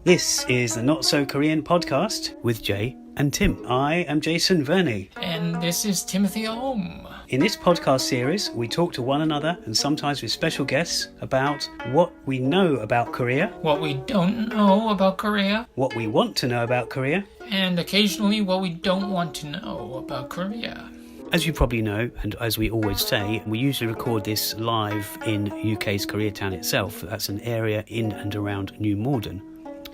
This is the Not So Korean podcast with Jay and Tim. I am Jason Verney. And this is Timothy Ohm. In this podcast series, we talk to one another and sometimes with special guests about what we know about Korea, What we don't know about Korea, what we want to know about Korea, and occasionally what we don't want to know about Korea. As you probably know, and as we always say, we usually record this live in UK's Koreatown itself. That's an area in and around New Malden.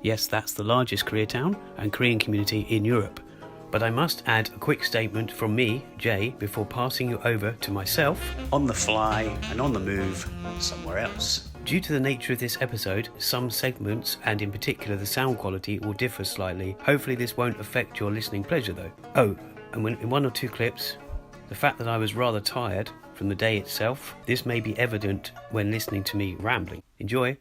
Yes, that's the largest Koreatown and Korean community in Europe. But I must add a quick statement from me, Jay, before passing you over to myself, on the fly and on the move somewhere else. Due to the nature of this episode, some segments, and in particular the sound quality, will differ slightly. Hopefully this won't affect your listening pleasure though. Oh, and in one or two clips, the fact that I was rather tired from the day itself, this may be evident when listening to me rambling. Enjoy.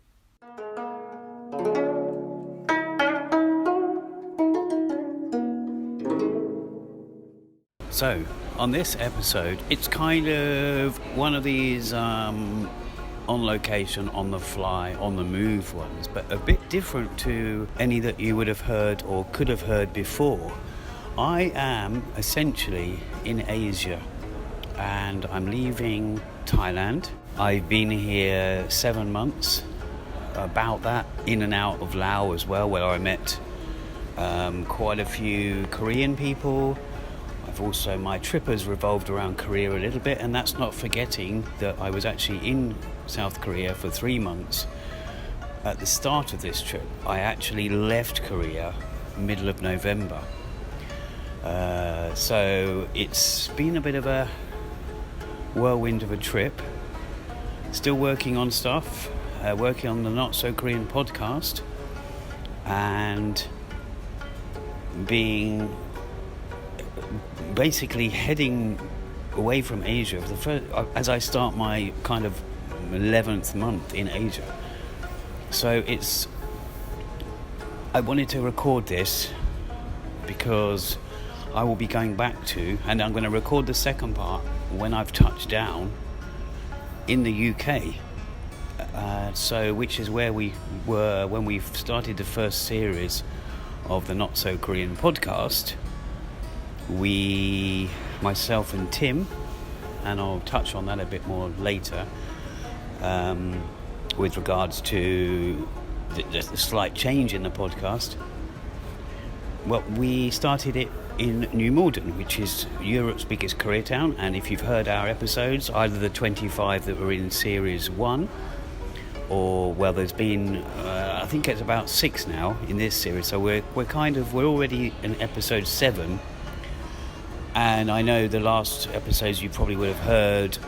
So, on this episode, it's kind of one of these on location, on the fly, on the move ones, but a bit different to any that you would have heard or could have heard before. I am essentially in Asia and I'm leaving Thailand. I've been here 7 months, about that, in and out of Laos as well, where I met quite a few Korean people. Also, my trip has revolved around Korea a little bit, and that's not forgetting that I was actually in South Korea for 3 months. At the start of this trip, I actually left Korea middle of November. So it's been a bit of a whirlwind of a trip. Still working on stuff, working on the Not So Korean podcast, and being basically heading away from Asia for the first, as I start my kind of 11th month in Asia. So I wanted to record this because I will be going back to, and I'm going to record the second part when I've touched down in the UK. So which is where we were when we started the first series of the Not So Korean podcast. Myself and Tim, and I'll touch on that a bit more later, with regards to the slight change in the podcast. Well, we started it in New Malden, which is Europe's biggest Koreatown, and if you've heard our episodes, either the 25 that were in series 1, or, well, there's been, I think it's about 6 now in this series, so we're already in episode 7. And I know the last episodes you probably would have heard,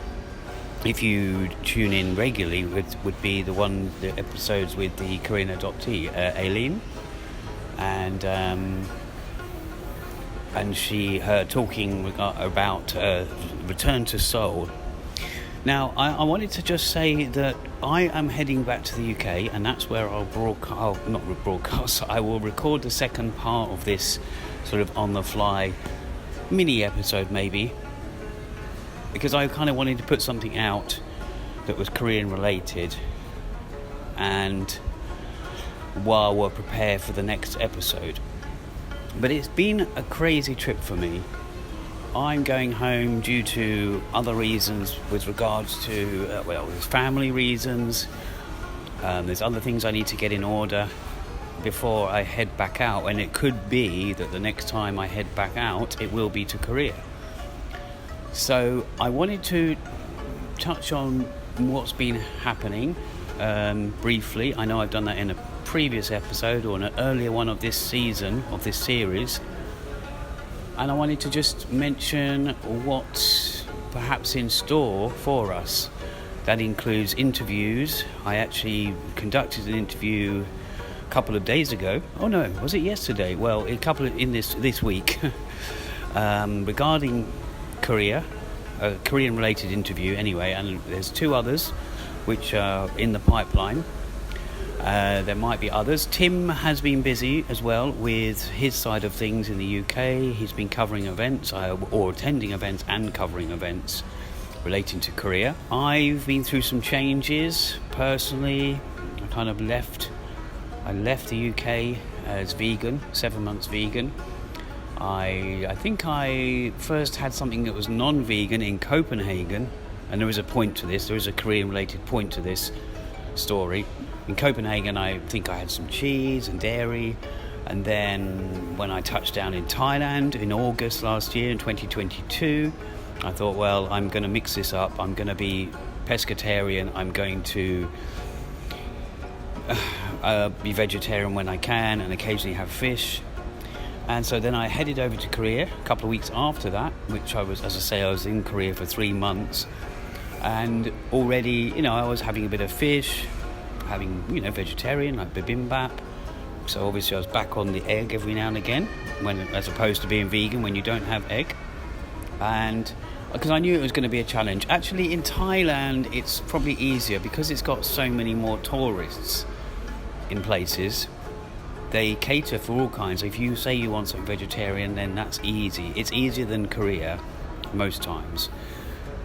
if you tune in regularly, would be the episodes with the Korean adoptee, Aileen, and her talking about return to Seoul. Now, I wanted to just say that I am heading back to the UK, and that's where I will record the second part of this sort of on the fly mini episode, maybe, because I kind of wanted to put something out that was Korean related, and while we're prepared for the next episode. But it's been a crazy trip for me. I'm going home due to other reasons with regards to there's family reasons, there's other things I need to get in order before I head back out, and it could be that the next time I head back out it will be to Korea. So I wanted to touch on what's been happening briefly. I know I've done that in a previous episode or an earlier one of this season, of this series, and I wanted to just mention what's perhaps in store for us. That includes interviews. I actually conducted an interview couple of days ago. Oh no, was it yesterday? Well, this week, regarding Korea, a Korean related interview anyway, and there's 2 others which are in the pipeline. There might be others. Tim has been busy as well with his side of things in the UK. He's been covering events, or attending events and covering events relating to Korea. I've been through some changes personally. I kind of left I left the UK as vegan, 7 months vegan. I think I first had something that was non-vegan in Copenhagen, and there is a point to this. There is a Korean-related point to this story. In Copenhagen, I think I had some cheese and dairy, and then when I touched down in Thailand in August last year, in 2022, I thought, well, I'm going to mix this up. I'm going to be pescatarian. I'm going to be vegetarian when I can, and occasionally have fish. And so then I headed over to Korea a couple of weeks after that, which I was in Korea for 3 months. And already, I was having a bit of fish, having, vegetarian, like bibimbap. So obviously I was back on the egg every now and again, as opposed to being vegan when you don't have egg. And because I knew it was going to be a challenge. Actually, in Thailand, it's probably easier because it's got so many more tourists in places. They cater for all kinds. If you say you want something vegetarian, then that's easy. It's easier than Korea most times,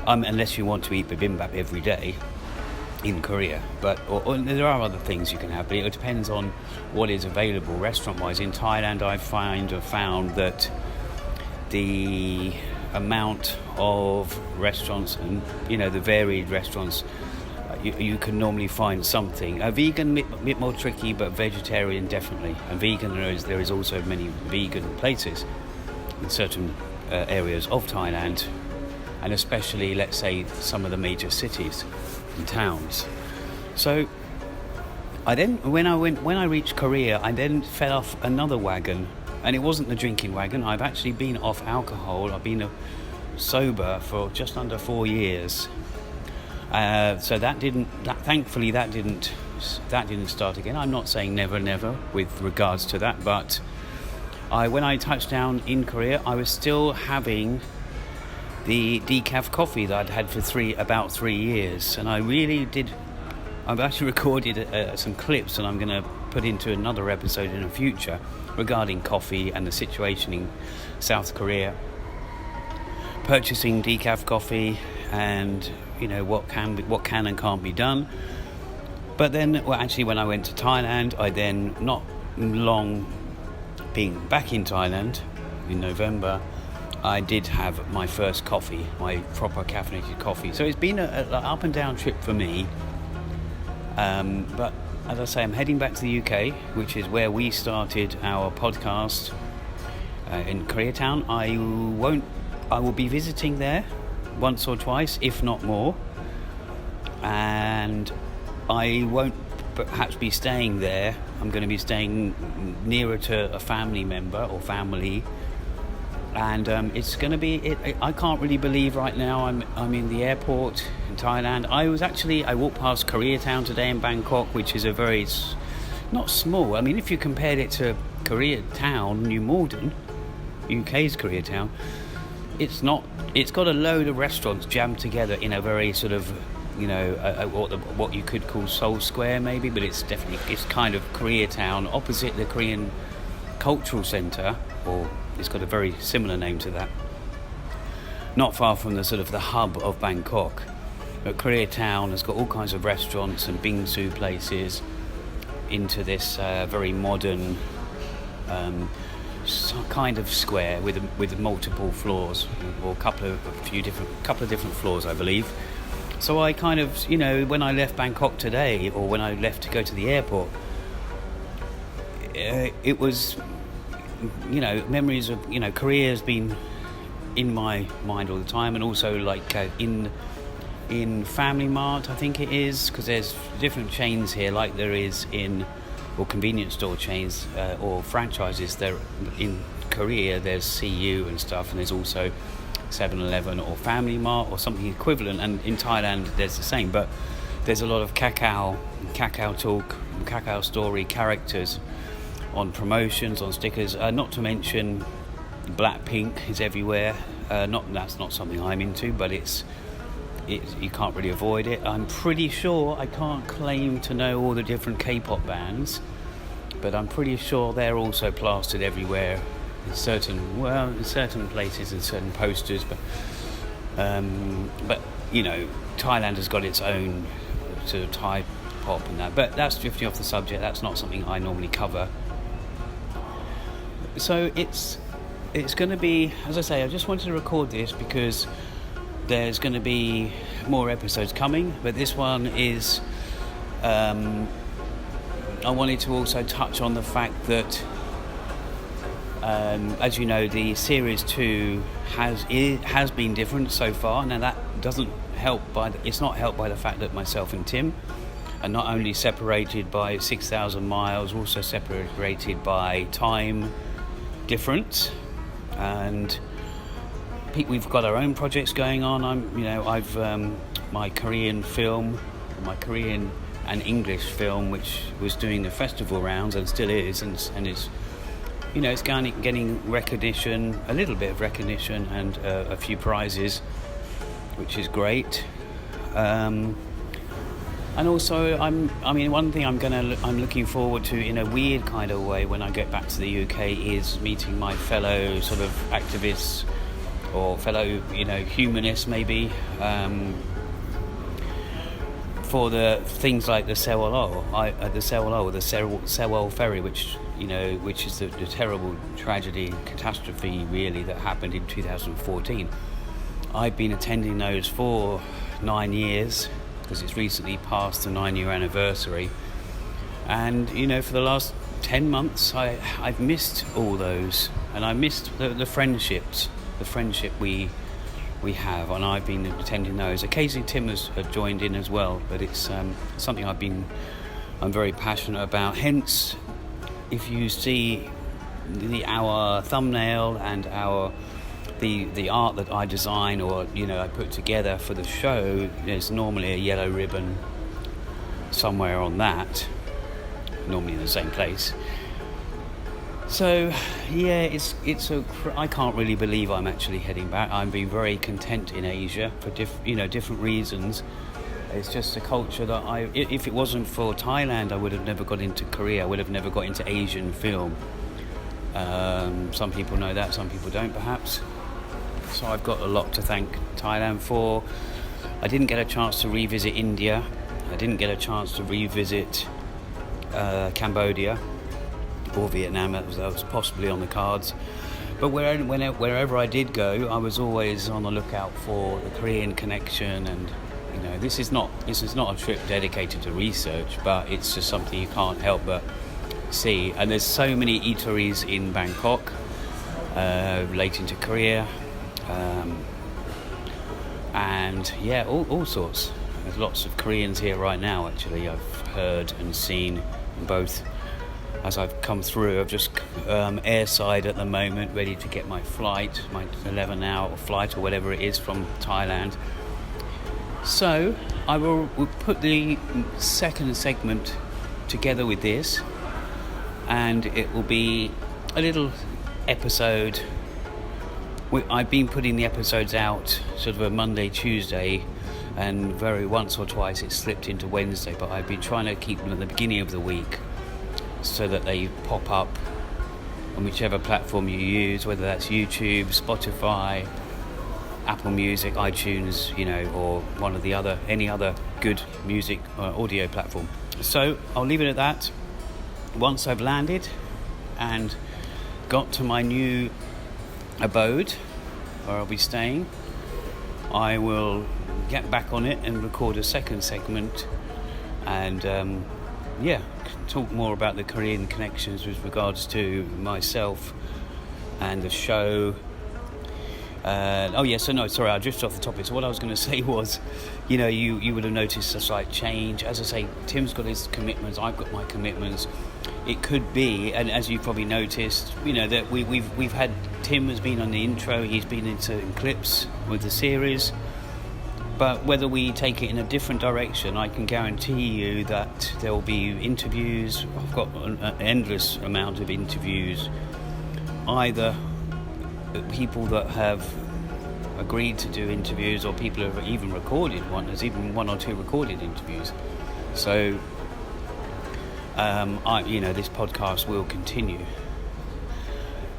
unless you want to eat bibimbap every day in Korea. But or there are other things you can have, but it depends on what is available restaurant-wise. In Thailand, I found that the amount of restaurants and the varied restaurants, you can normally find something. A vegan, a bit more tricky, but vegetarian definitely. And vegan, there is also many vegan places in certain areas of Thailand, and especially, let's say, some of the major cities and towns. So when I reached Korea, I then fell off another wagon, and it wasn't the drinking wagon. I've actually been off alcohol. I've been sober for just under 4 years. So thankfully that didn't start again. I'm not saying never with regards to that, but when I touched down in Korea, I was still having the decaf coffee that I'd had for about 3 years, and I've actually recorded some clips, and I'm going to put into another episode in the future regarding coffee and the situation in South Korea, purchasing decaf coffee, and what can and can't be done. But then, when I went to Thailand, I then, not long being back in Thailand in November, I did have my first coffee, my proper caffeinated coffee. So it's been an up and down trip for me. But as I say, I'm heading back to the UK, which is where we started our podcast in Koreatown. I will be visiting there once or twice, if not more, and I won't perhaps be staying there. I'm going to be staying nearer to a family member or family, and it's going to be. I can't really believe right now I'm in the airport in Thailand. I walked past Koreatown today in Bangkok, which is a very not small. I mean, if you compared it to Koreatown, New Malden, UK's Koreatown. It's got a load of restaurants jammed together in a very sort of, what you could call Seoul Square maybe, but it's kind of Koreatown, opposite the Korean Cultural Centre, or it's got a very similar name to that. Not far from the sort of the hub of Bangkok. But Koreatown has got all kinds of restaurants and bingsu places into this very modern kind of square with multiple floors, or a couple of different floors, I believe. So I kind of, when I left Bangkok today, or when I left to go to the airport, it was, memories of, Korea has been in my mind all the time, and also like in Family Mart, I think it is, because there's different chains here, like there is or convenience store chains or franchises. There in Korea, there's CU and stuff, and there's also 7-Eleven or Family Mart or something equivalent, and in Thailand there's the same, but there's a lot of Kakao Talk, Kakao Story characters on promotions, on stickers, not to mention Blackpink is everywhere. That's not something I'm into, but you can't really avoid it. I'm pretty sure, I can't claim to know all the different K-pop bands, but I'm pretty sure they're also plastered everywhere in certain places and certain posters. But Thailand has got its own sort of Thai K-pop and that. But that's drifting off the subject. That's not something I normally cover. So it's going to be, as I say, I just wanted to record this because there's going to be more episodes coming, but this one is I wanted to also touch on the fact that as you know, the series 2 has been different so far. Now that doesn't help it's not helped by the fact that myself and Tim are not only separated by 6,000 miles, also separated by time difference, and we've got our own projects going on. I've my Korean film, my Korean and English film, which was doing the festival rounds and still is, and is, it's getting recognition, a little bit of recognition, and a few prizes, which is great. And also, one thing I'm looking forward to in a weird kind of way when I get back to the UK is meeting my fellow sort of activists or fellow, humanists maybe, for the things like the Sewol ferry, which is the terrible tragedy, catastrophe really that happened in 2014. I've been attending those for 9 years because it's recently passed the 9-year anniversary, and for the last 10 months I've missed all those, and I missed the friendships, the friendship we have, and I've been attending those. Occasionally Tim has joined in as well, but it's something I'm very passionate about. Hence, if you see our thumbnail and the art that I design or I put together for the show, there's normally a yellow ribbon somewhere on that, normally in the same place. So yeah, I can't really believe I'm actually heading back. I've been very content in Asia for different reasons. It's just a culture that if it wasn't for Thailand, I would have never got into Korea. I would have never got into Asian film. Some people know that, some people don't perhaps. So I've got a lot to thank Thailand for. I didn't get a chance to revisit India. I didn't get a chance to revisit Cambodia or Vietnam. That was possibly on the cards. But wherever I did go, I was always on the lookout for the Korean connection. And this is not a trip dedicated to research, but it's just something you can't help but see. And there's so many eateries in Bangkok relating to Korea, and yeah, all sorts. There's lots of Koreans here right now. Actually, I've heard and seen both. As I've come through, I've just airside at the moment, ready to get my flight, my 11-hour flight or whatever it is from Thailand. So I will put the second segment together with this, and it will be a little episode. I've been putting the episodes out sort of a Monday, Tuesday, and once or twice it slipped into Wednesday, but I've been trying to keep them at the beginning of the week so that they pop up on whichever platform you use, whether that's YouTube, Spotify, Apple Music, iTunes, or any other good music audio platform. So I'll leave it at that. Once I've landed and got to my new abode where I'll be staying, I will get back on it and record a second segment and talk more about the Korean connections with regards to myself and the show. I drifted off the topic. So what I was going to say was, you would have noticed a slight change. As I say, Tim's got his commitments, I've got my commitments. It could be, and as you've probably noticed, that we've had, Tim has been on the intro, he's been in certain clips with the series. But whether we take it in a different direction, I can guarantee you that there will be interviews. I've got an endless amount of interviews, either people that have agreed to do interviews or people who have even recorded one. There's even 1 or 2 recorded interviews. So, this podcast will continue.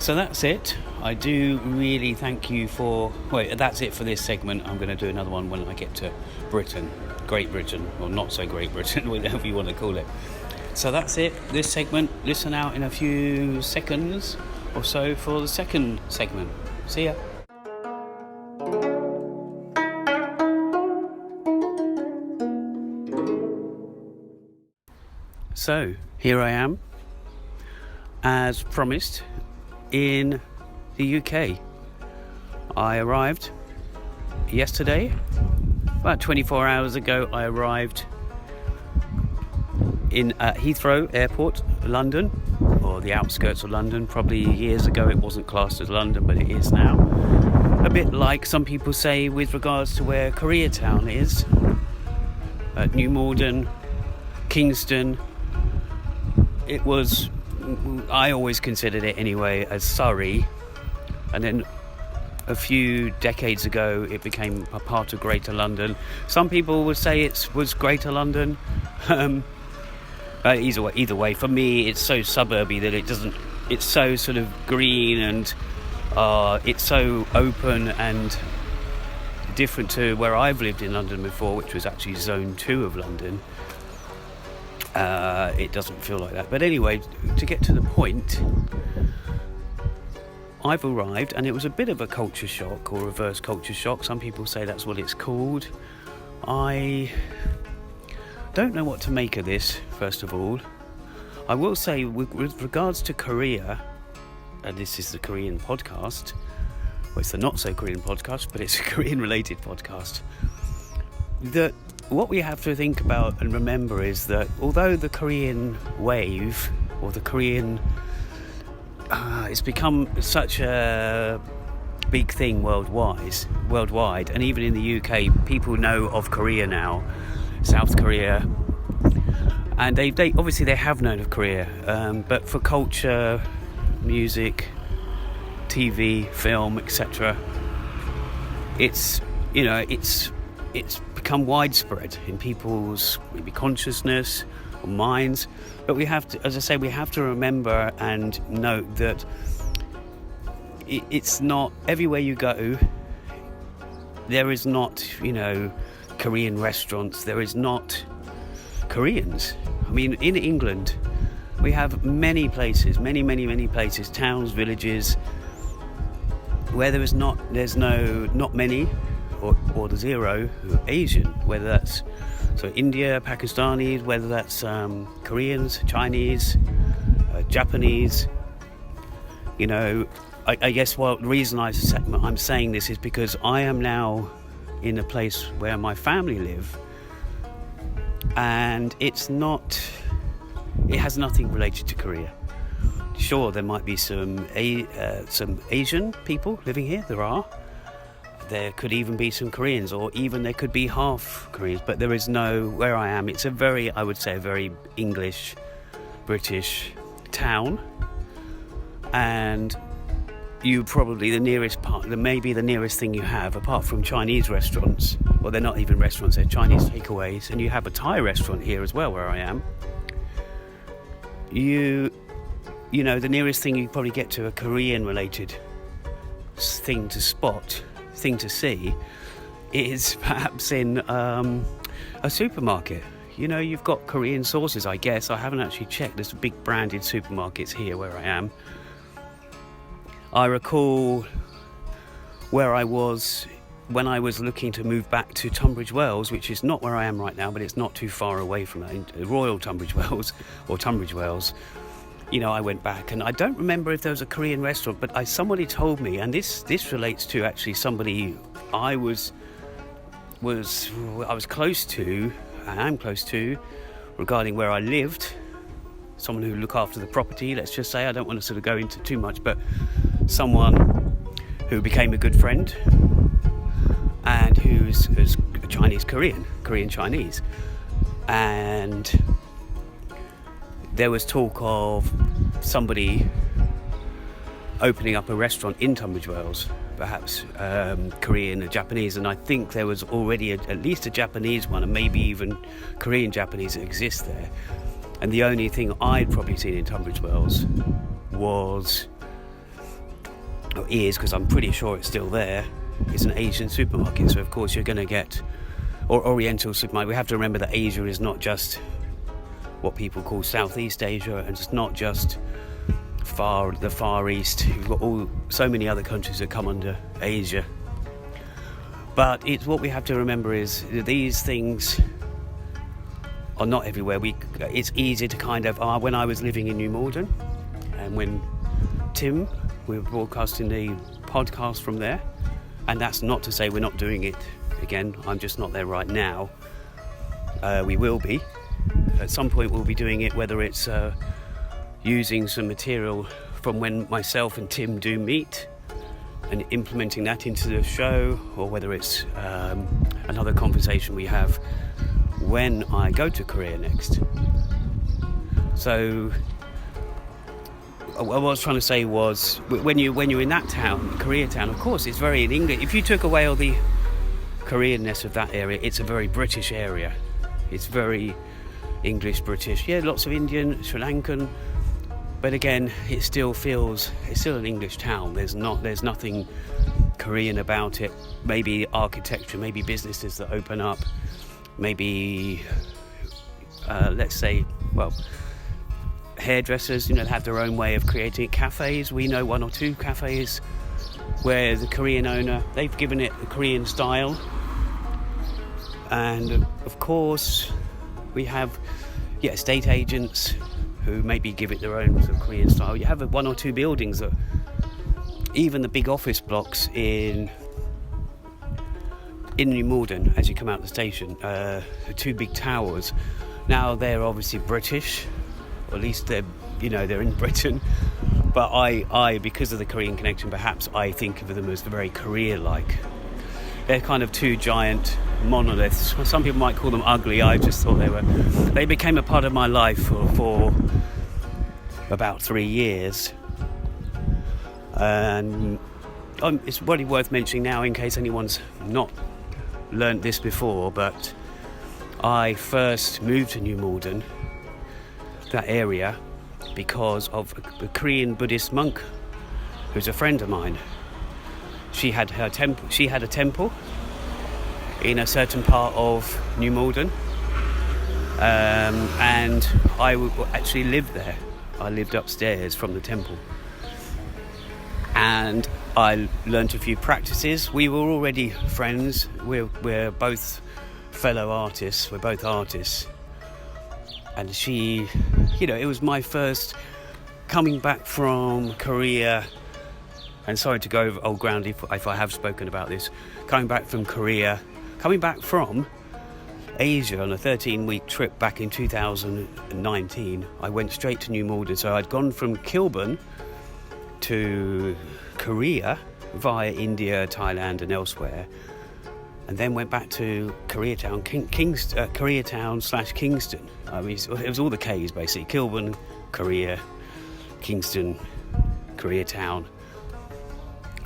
So that's it. I do really thank you for... Wait, that's it for this segment. I'm going to do another one when I get to Britain. Great Britain, or not so Great Britain, whatever you want to call it. So that's it, this segment. Listen out in a few seconds or so for the second segment. See ya. So, here I am, as promised, in the UK. I arrived yesterday. About 24 hours ago, I arrived in Heathrow Airport, London, or the outskirts of London. Probably years ago it wasn't classed as London, but it is now. A bit like some people say with regards to where Koreatown is. New Malden, Kingston. It was, I always considered it anyway, as Surrey. And then a few decades ago it became a part of Greater London. Some people would say it was Greater London. Either way, for me it's so suburby that it doesn't, it's so sort of green and it's so open and different to where I've lived in London before, which was actually Zone 2 of London. It doesn't feel like that. But anyway, to get to the point, I've arrived and it was a bit of a culture shock, or reverse culture shock. Some people say that's what it's called. I don't know what to make of this, first of all. I will say, with regards to Korea, and this is the Korean podcast, well, it's the not-so-Korean podcast, but it's a Korean-related podcast, that what we have to think about and remember is that although the Korean wave, or the Korean, it's become such a big thing worldwide, and even in the UK, people know of Korea now, South Korea, and they obviously they have known of Korea, but for culture, music, TV, film, etc., it's become widespread in people's maybe consciousness or minds. But we have to, as I say, we have to remember and note that it's not everywhere you go. There is not, Korean restaurants. There is not Koreans. I mean, in England, we have many places, many places, towns, villages, where there's not many, or the zero Asian, whether that's India, Pakistanis, whether that's Koreans, Chinese, Japanese. I guess the reason I'm saying this is because I am now in a place where my family live, and it has nothing related to Korea. Sure, there might be some Asian people living here. There could even be some Koreans, or even there could be half Koreans, but there is no, where I am, it's a very English, British town, and you probably the nearest thing you have, apart from Chinese restaurants, well, they're not even restaurants, they're Chinese takeaways, and you have a Thai restaurant here as well where I am. The nearest thing you probably get to a Korean related thing to see is perhaps in a supermarket. You've got Korean sauces, I guess. I haven't actually checked. There's big branded supermarkets here where I am. I recall where I was when I was looking to move back to Tunbridge Wells, which is not where I am right now, but it's not too far away from that, Royal Tunbridge Wells, or Tunbridge Wells. I went back, and I don't remember if there was a Korean restaurant, but somebody told me, and this relates to actually somebody I was close to, and I'm close to, regarding where I lived, someone who looked after the property, let's just say. I don't want to sort of go into too much, but someone who became a good friend, and who's Korean Chinese, and there was talk of somebody opening up a restaurant in Tunbridge Wells, perhaps Korean or Japanese, and I think there was already at least a Japanese one, and maybe even Korean Japanese that exist there. And the only thing I'd probably seen in Tunbridge Wells was or is, because I'm pretty sure it's still there, is an Asian supermarket. So of course you're going to get, or Oriental supermarket. We have to remember that Asia is not just what people call Southeast Asia, and it's not just the Far East. You've got so many other countries that come under Asia. But it's what we have to remember is these things are not everywhere. It's easy to kind of, when I was living in New Malden, and when Tim, we were broadcasting the podcast from there, and that's not to say we're not doing it again. I'm just not there right now. We will be. At some point we'll be doing it, whether it's using some material from when myself and Tim do meet and implementing that into the show, or whether it's another conversation we have when I go to Korea next. So what I was trying to say was, when you're in that town, Koreatown, of course it's very in English. If you took away all the KOREANness of that area, it's a very British area. It's very English British. Yeah, lots of Indian, Sri Lankan, but again, it still feels, it's still an English town. There's nothing Korean about it. Maybe architecture, maybe businesses that open up, maybe let's say, well, hairdressers, have their own way of creating cafes. We know one or two cafes where the Korean owner, they've given it a Korean style. And of course we have estate agents who maybe give it their own sort of Korean style. You have one or two buildings that, even the big office blocks in New Malden, as you come out of the station, the two big towers, now they're obviously British, or at least they're in Britain, but I because of the Korean connection, perhaps I think of them as very Korea-like. They're kind of two giant monoliths. Some people might call them ugly. I just thought they became a part of my life for about 3 years. And it's really worth mentioning now, in case anyone's not learnt this before, but I first moved to New Malden, that area, because of a Korean Buddhist monk who's a friend of mine. She had a temple in a certain part of New Malden, and I actually lived there. I lived upstairs from the temple, and I learnt a few practices. We were already friends. We're both fellow artists. We're both artists, and she, it was my first coming back from Korea. And sorry to go over old ground if I have spoken about this. Coming back from Asia on a 13-week trip back in 2019, I went straight to New Malden. So I'd gone from Kilburn to Korea via India, Thailand and elsewhere, and then went back to Koreatown, Koreatown/Kingston. I mean, it was all the K's basically: Kilburn, Korea, Kingston, Koreatown.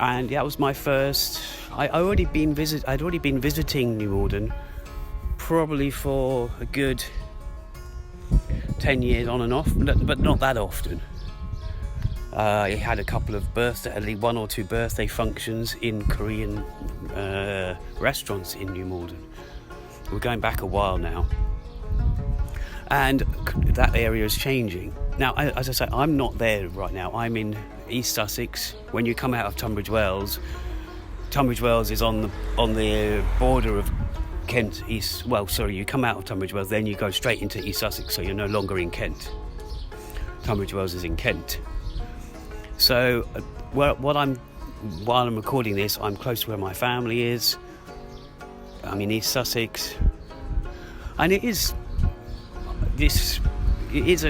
And that was my first. I'd already been visiting New Malden probably for a good 10 years on and off, but not that often. I had a couple of at least one or two birthday functions in Korean restaurants in New Malden. We're going back a while now, and that area is changing. Now, as I say, I'm not there right now. I'm in East Sussex. When you come out of Tunbridge Wells is on the border of Kent. You come out of Tunbridge Wells, then you go straight into East Sussex, so you're no longer in Kent. Tunbridge Wells is in Kent. So, while I'm recording this, I'm close to where my family is. I'm in East Sussex, and it is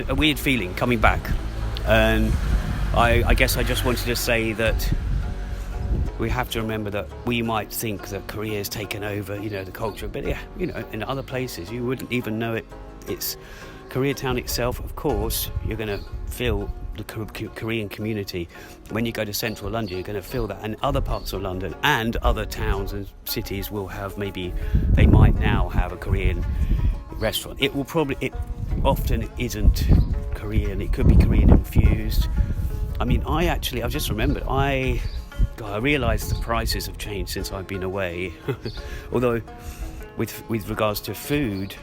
a weird feeling coming back. And I guess I just wanted to say that we have to remember that we might think that Korea's taken over, the culture, but in other places you wouldn't even know it. It's Koreatown itself. Of course, you're going to feel the Korean community. When you go to central London, you're going to feel that, and other parts of London and other towns and cities will have, maybe they might now have a Korean restaurant. It often isn't Korean. It could be Korean infused. I mean, I've just remembered, God, I realise the prices have changed since I've been away. Although, with regards to food,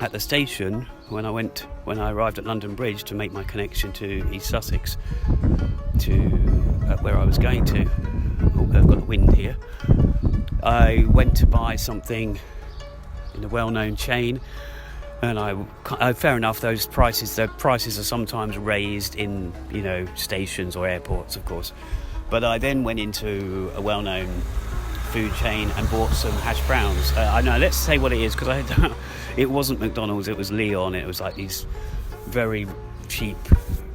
at the station when I arrived at London Bridge to make my connection to East Sussex, to where I was going to. Oh, I've got the wind here. I went to buy something in a well-known chain, and I fair enough. The prices are sometimes raised in stations or airports, of course. But I then went into a well-known food chain and bought some hash browns. I know, let's say what it is, because it wasn't McDonald's, it was Leon. It was like these very cheap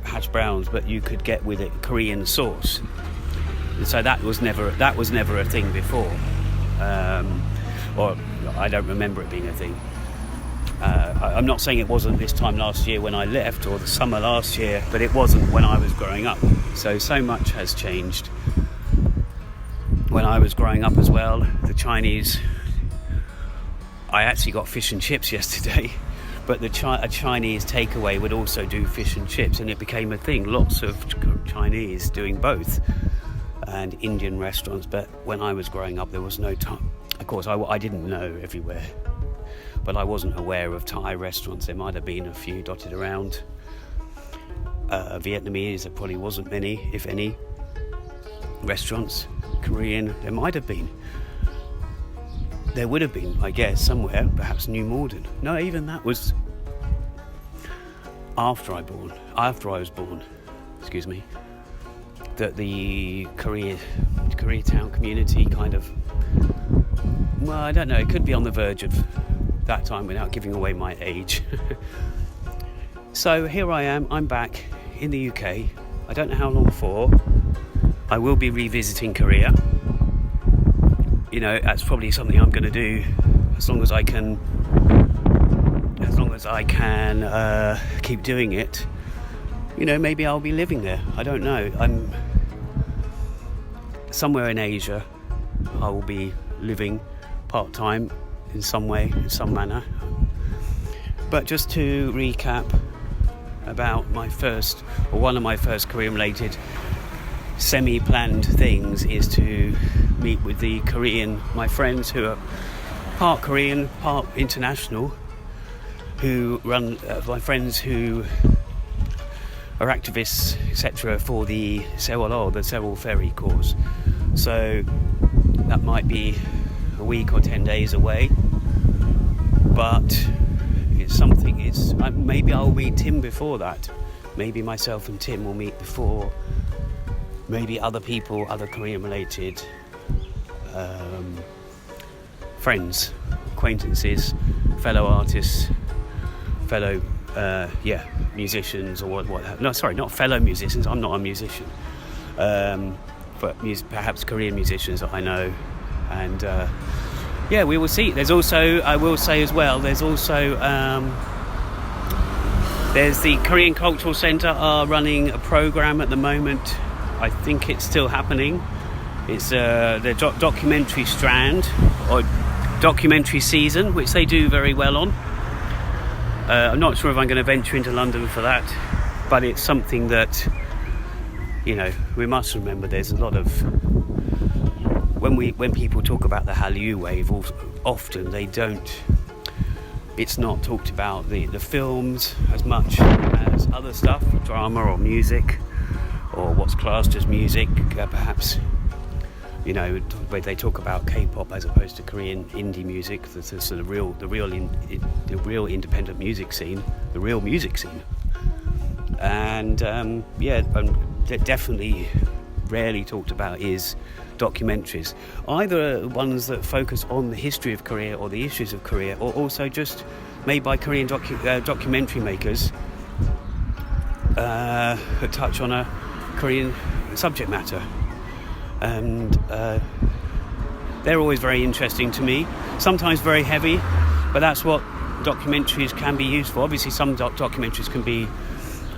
hash browns, but you could get with it Korean sauce. And so that was never a thing before, or I don't remember it being a thing. I'm not saying it wasn't this time last year when I left, or the summer last year, but it wasn't when I was growing up. So much has changed. When I was growing up as well, the Chinese, I actually got fish and chips yesterday, but a Chinese takeaway would also do fish and chips, and it became a thing. Lots of Chinese doing both, and Indian restaurants. But when I was growing up, there was no time. Of course, I didn't know everywhere, but I wasn't aware of Thai restaurants. There might have been a few dotted around. Vietnamese, there probably wasn't many, if any. Restaurants, Korean, there might have been. There would have been, I guess, somewhere, perhaps New Malden. No, even that was after I was born. Excuse me. That the Koreatown community kind of, well, I don't know, it could be on the verge of that time without giving away my age. So here I am, I'm back in the UK. I don't know how long for. I will be revisiting Korea. That's probably something I'm going to do as long as I can keep doing it. Maybe I'll be living there. I don't know. I'm somewhere in Asia. I will be living part-time in some way, in some manner. But just to recap about one of my first Korean-related semi-planned things is to meet with my friends who are part Korean, part international, my friends who are activists, etc., for the Sewol Ferry cause. So that might be a week or 10 days away, but maybe I'll meet Tim before that. Maybe myself and Tim will meet before. Maybe other people, other Korean-related friends, acquaintances, fellow artists, fellow musicians, or what? No, sorry, not fellow musicians. I'm not a musician, but perhaps Korean musicians that I know, and we will see. There's also, I will say as well, there's the Korean Cultural Centre are running a program at the moment. I think it's still happening. It's the documentary strand, or documentary season, which they do very well on. I'm not sure if I'm going to venture into London for that, but it's something that, we must remember. There's a lot of, when people talk about the Hallyu wave, often it's not talked about the films as much as other stuff, drama or music, or what's classed as music, perhaps. Where they talk about K-pop as opposed to Korean indie music, the real independent music scene, the real music scene. And definitely rarely talked about is documentaries, either ones that focus on the history of Korea or the issues of Korea, or also just made by Korean documentary makers that touch on a Korean subject matter. And they're always very interesting to me, sometimes very heavy, but that's what documentaries can be used for. Obviously some documentaries can be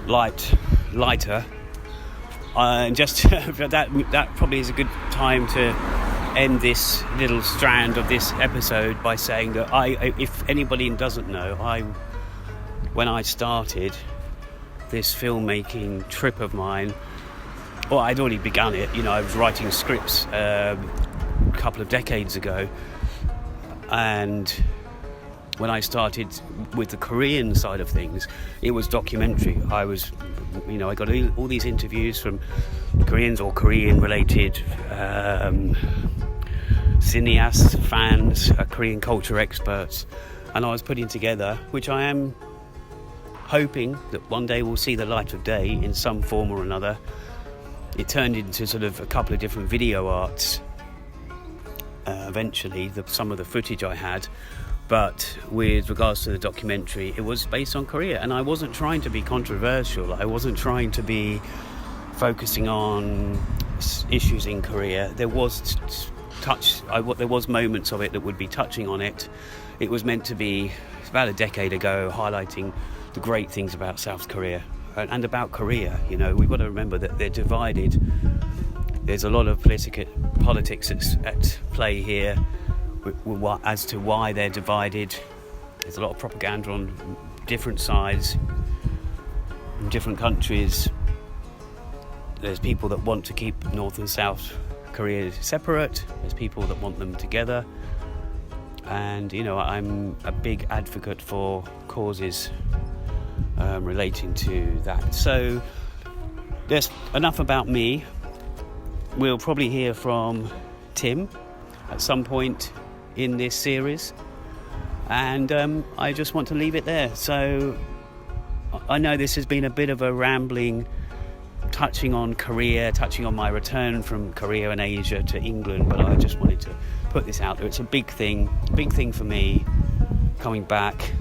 lighter, and just that probably is a good time to end this little strand of this episode by saying that if anybody doesn't know, when I started this filmmaking trip of mine, well, I'd already begun it. I was writing scripts a couple of decades ago, and when I started with the Korean side of things, it was documentary. I got all these interviews from Koreans or Korean-related cineasts, fans, Korean culture experts, and I was putting together, which I am hoping that one day will see the light of day in some form or another. It turned into sort of a couple of different video arts eventually, some of the footage I had, but with regards to the documentary, it was based on Korea, and I wasn't trying to be controversial. I wasn't trying to be focusing on issues in Korea. There was moments of it that would be touching on it. It was meant to be, about a decade ago, highlighting the great things about South Korea and about Korea. We've got to remember that they're divided. There's a lot of politics at play here as to why they're divided. There's a lot of propaganda on different sides, in different countries. There's people that want to keep North and South Korea separate. There's people that want them together. And, I'm a big advocate for causes relating to that. So there's enough about me. We'll probably hear from Tim at some point in this series, and I just want to leave it there. So I know this has been a bit of a rambling, touching on Korea, touching on my return from Korea and Asia to England, but I just wanted to put this out there. It's a big thing for me coming back.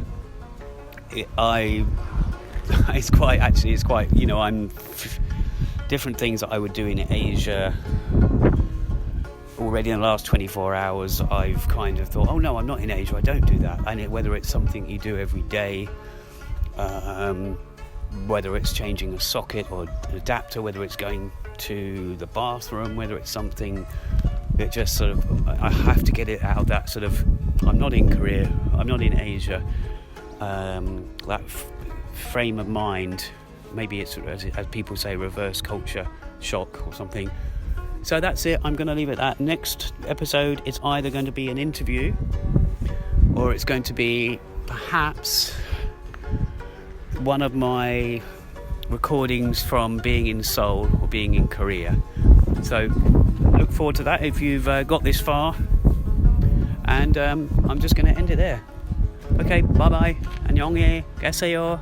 It's quite, I'm different things that I would do in Asia. Already in the last 24 hours, I've kind of thought, oh no, I'm not in Asia, I don't do that. And whether it's something you do every day, whether it's changing a socket or an adapter, whether it's going to the bathroom, whether it's something that just sort of, I have to get it out, that sort of, I'm not in Korea, I'm not in Asia, that frame of mind. Maybe it's, as people say, reverse culture shock or something. So that's it. I'm going to leave it at that. Next episode, it's either going to be an interview or it's going to be perhaps one of my recordings from being in Seoul or being in Korea. So look forward to that if you've got this far. And I'm just going to end it there. Okay, bye-bye. 안녕히 계세요.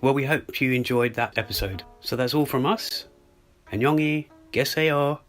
Well, we hope you enjoyed that episode. So that's all from us. 안녕히 계세요.